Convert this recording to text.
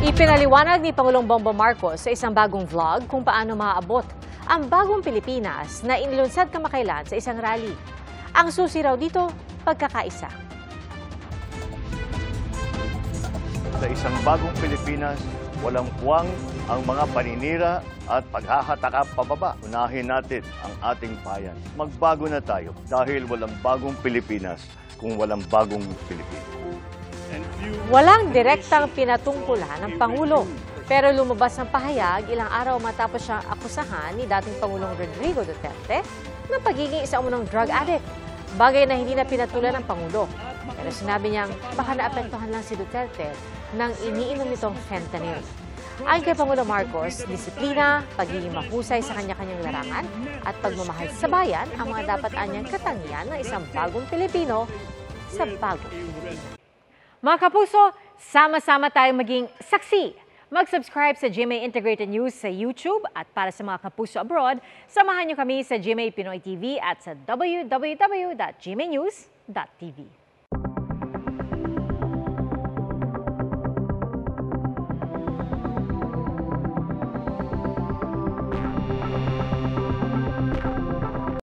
Ipinaliwanag ni Pangulong Bongbong Marcos sa isang bagong vlog kung paano maaabot ang bagong Pilipinas na inilunsad kamakailan sa isang rally. Ang susi raw dito, pagkakaisa. Sa isang bagong Pilipinas, walang puwang ang mga paninira at paghahataka pababa. Unahin natin ang ating bayan. Magbago na tayo dahil walang bagong Pilipinas kung walang bagong Pilipinas. Walang direktang pinatungkulan ng Pangulo. Pero lumabas ang pahayag ilang araw matapos siyang akusahan ni dating Pangulong Rodrigo Duterte ng pagiging isa umunong drug addict. Bagay na hindi na pinatulan ng Pangulo. Pero sinabi niyang baka naapektuhan lang si Duterte nang iniinom nitong fentanyl. Ayon kay Pangulo Marcos, disiplina, pagiging mahusay sa kanya-kanyang larangan at pagmamahal sa bayan ang mga dapat anyang katangian ng isang bagong Pilipino sa bagong Pilipino. Mga kapuso, sama-sama tayong maging saksi. Mag-subscribe sa GMA Integrated News sa YouTube at para sa mga kapuso abroad, samahan niyo kami sa GMA Pinoy TV at sa www.gmanews.tv.